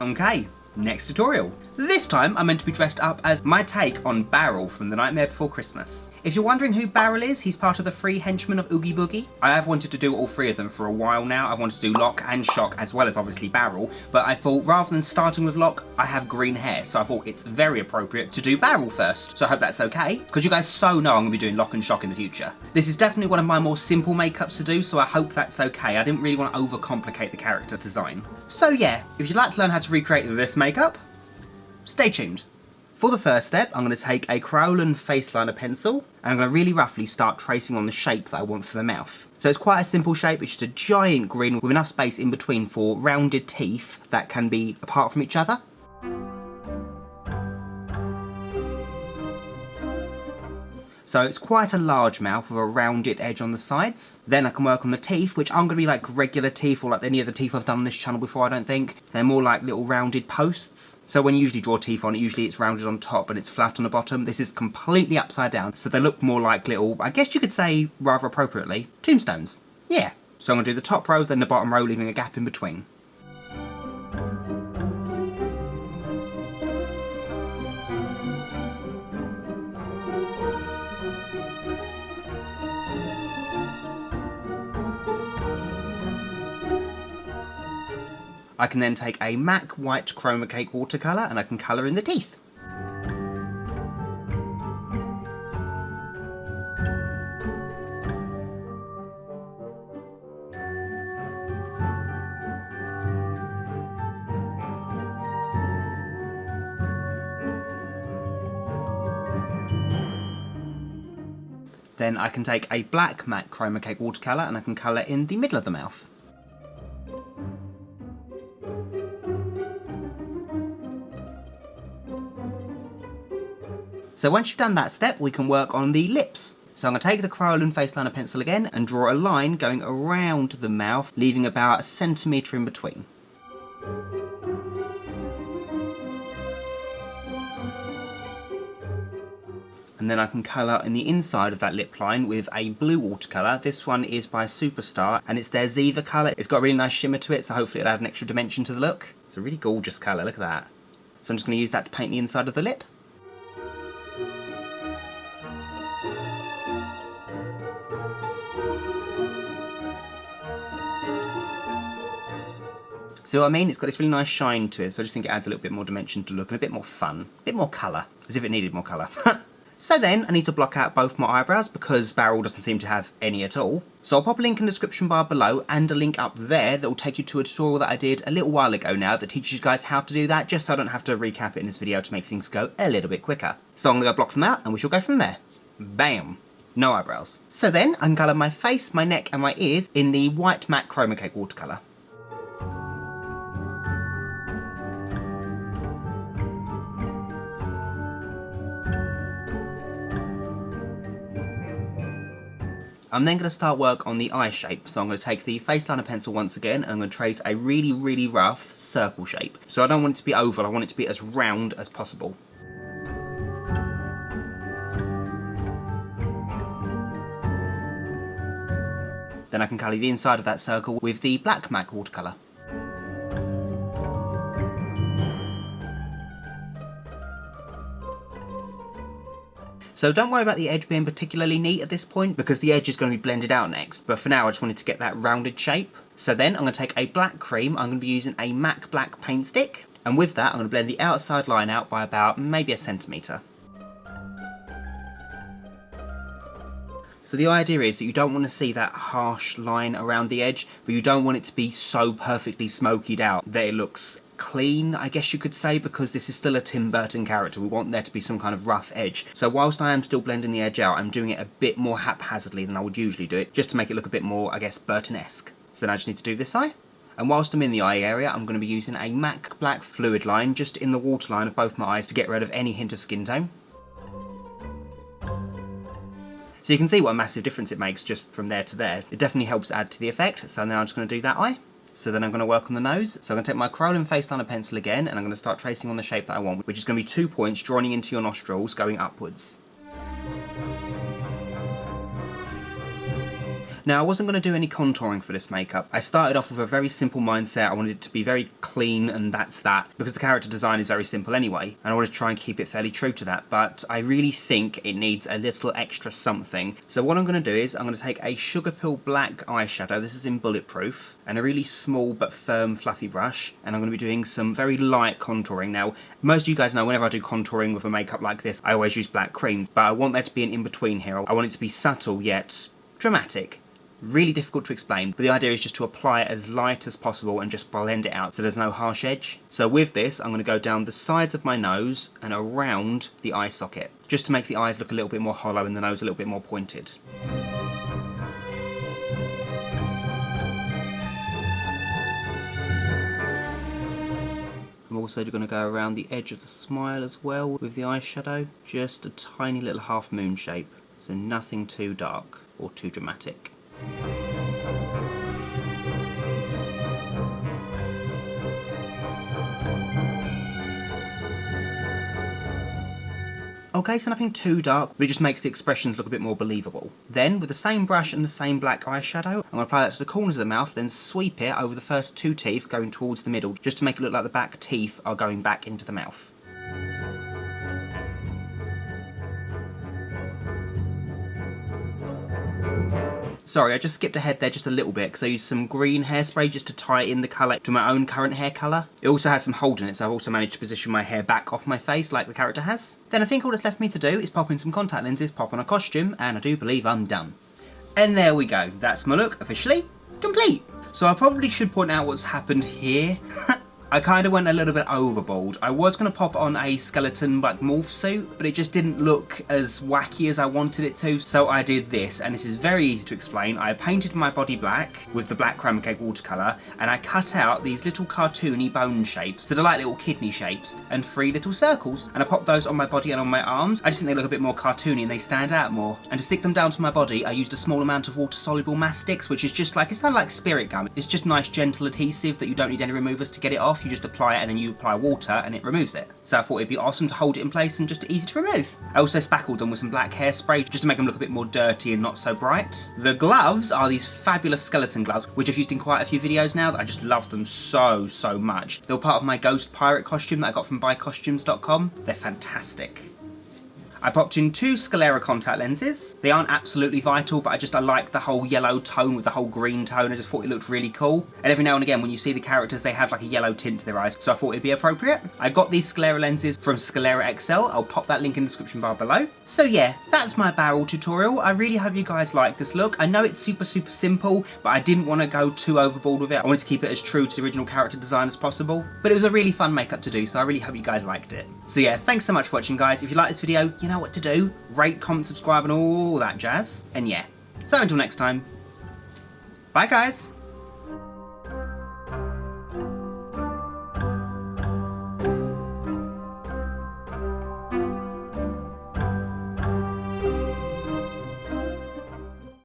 I? Okay, next tutorial. This time I'm meant to be dressed up as my take on Barrel from The Nightmare Before Christmas. If you're wondering who Barrel is, he's part of the 3 henchmen of Oogie Boogie. I have wanted to do all 3 of them for a while now. I've wanted to do Lock and Shock as well as obviously Barrel, but I thought rather than starting with Lock, I have green hair, so I thought it's very appropriate to do Barrel first. So I hope that's okay, because you guys so know I'm going to be doing Lock and Shock in the future. This is definitely one of my more simple makeups to do, so I hope that's okay. I didn't really want to overcomplicate the character design. So yeah, if you'd like to learn how to recreate this makeup, stay tuned. For the first step, I'm going to take a Crayola face liner pencil and I'm going to really roughly start tracing on the shape that I want for the mouth. So it's quite a simple shape, it's just a giant grin with enough space in between for rounded teeth that can be apart from each other. So it's quite a large mouth with a rounded edge on the sides. Then I can work on the teeth, which aren't going to be like regular teeth or like any of the teeth I've done on this channel before, I don't think. They're more like little rounded posts. So when you usually draw teeth on it, usually it's rounded on top and it's flat on the bottom. This is completely upside down, so they look more like little, I guess you could say, rather appropriately, tombstones. Yeah. So I'm going to do the top row, then the bottom row, leaving a gap in between. I can then take a M.A.C white Chroma cake watercolour and I can colour in the teeth. Then I can take a black M.A.C Chroma cake watercolour and I can colour in the middle of the mouth. So once you've done that step, we can work on the lips. So I'm going to take the Crayola face liner pencil again and draw a line going around the mouth, leaving about 1 centimetre in between. And then I can colour in the inside of that lip line with a blue watercolour. This one is by Superstar and it's their Viva colour. It's got a really nice shimmer to it, so hopefully it'll add an extra dimension to the look. It's a really gorgeous colour, look at that. So I'm just going to use that to paint the inside of the lip. See what I mean? It's got this really nice shine to it, so I just think it adds a little bit more dimension to the look and a bit more fun, a bit more colour, as if it needed more colour. So then I need to block out both my eyebrows because Barrel doesn't seem to have any at all. So I'll pop a link in the description bar below and a link up there that will take you to a tutorial that I did a little while ago now that teaches you guys how to do that, just so I don't have to recap it in this video to make things go a little bit quicker. So I'm going to go block them out and we shall go from there. Bam! No eyebrows. So then I can colour my face, my neck and my ears in the white M.A.C Chroma cake watercolour. I'm then going to start work on the eye shape, so I'm going to take the face liner pencil once again and I'm going to trace a really, really rough circle shape. So I don't want it to be oval, I want it to be as round as possible. Then I can colour the inside of that circle with the black M.A.C watercolour. So don't worry about the edge being particularly neat at this point because the edge is going to be blended out next, but for now I just wanted to get that rounded shape. So then I'm going to take a black cream, I'm going to be using a M.A.C black paint stick, and with that I'm going to blend the outside line out by about maybe 1 centimetre. So the idea is that you don't want to see that harsh line around the edge, but you don't want it to be so perfectly smokied out that it looks clean, I guess you could say, because this is still a Tim Burton character. We want there to be some kind of rough edge. So whilst I am still blending the edge out, I'm doing it a bit more haphazardly than I would usually do it, just to make it look a bit more, I guess, Burton-esque. So then I just need to do this eye. And whilst I'm in the eye area, I'm going to be using a M.A.C black fluid line just in the waterline of both my eyes to get rid of any hint of skin tone. So you can see what a massive difference it makes just from there to there. It definitely helps add to the effect. So now I'm just going to do that eye. So then I'm going to work on the nose. So I'm going to take my Crayola face liner pencil again and I'm going to start tracing on the shape that I want, which is going to be 2 points joining into your nostrils going upwards. Now, I wasn't going to do any contouring for this makeup. I started off with a very simple mindset. I wanted it to be very clean, and that's that, because the character design is very simple anyway, and I wanted to try and keep it fairly true to that, but I really think it needs a little extra something. So what I'm going to do is I'm going to take a Sugar Pill Black eyeshadow, this is in Bulletproof, and a really small but firm fluffy brush, and I'm going to be doing some very light contouring. Now, most of you guys know whenever I do contouring with a makeup like this, I always use black cream, but I want there to be an in-between here. I want it to be subtle yet dramatic. Really difficult to explain, but the idea is just to apply it as light as possible and just blend it out so there's no harsh edge. So with this, I'm going to go down the sides of my nose and around the eye socket, just to make the eyes look a little bit more hollow and the nose a little bit more pointed. I'm also going to go around the edge of the smile as well with the eyeshadow, just a tiny little half moon shape, so nothing too dark or too dramatic. Okay, so nothing too dark, but it just makes the expressions look a bit more believable. Then, with the same brush and the same black eyeshadow, I'm going to apply that to the corners of the mouth, then sweep it over the first two teeth going towards the middle, just to make it look like the back teeth are going back into the mouth. Sorry, I just skipped ahead there just a little bit because I used some green hairspray just to tie in the colour to my own current hair colour. It also has some hold in it, so I've also managed to position my hair back off my face like the character has. Then I think all that's left me to do is pop in some contact lenses, pop on a costume, and I do believe I'm done. And there we go, that's my look officially complete. So I probably should point out what's happened here. I kind of went a little bit overboard. I was going to pop on a skeleton like morph suit, but it just didn't look as wacky as I wanted it to, so I did this, and this is very easy to explain. I painted my body black with the black Chroma cake watercolour, and I cut out these little cartoony bone shapes, so they're like little kidney shapes, and 3 little circles, and I popped those on my body and on my arms. I just think they look a bit more cartoony and they stand out more. And to stick them down to my body, I used a small amount of water-soluble Mastix, which is just like, it's kind of like spirit gum. It's just nice gentle adhesive that you don't need any removers to get it off. You just apply it and then you apply water and it removes it. So I thought it'd be awesome to hold it in place and just easy to remove. I also spackled them with some black hairspray just to make them look a bit more dirty and not so bright. The gloves are these fabulous skeleton gloves, which I've used in quite a few videos now. That I just love them so much. They were part of my ghost pirate costume that I got from buycostumes.com. They're fantastic. I popped in 2 sclera contact lenses. They aren't absolutely vital, but I like the whole yellow tone with the whole green tone. I just thought it looked really cool. And every now and again, when you see the characters, they have like a yellow tint to their eyes, so I thought it'd be appropriate. I got these sclera lenses from Sclera XL. I'll pop that link in the description bar below. So yeah, that's my barrel tutorial. I really hope you guys like this look. I know it's super simple, but I didn't want to go too overboard with it. I wanted to keep it as true to the original character design as possible. But it was a really fun makeup to do, so I really hope you guys liked it. So yeah, thanks so much for watching, guys. If you like this video, you know what to do. Rate, comment, subscribe, and all that jazz. And yeah, so until next time, bye guys!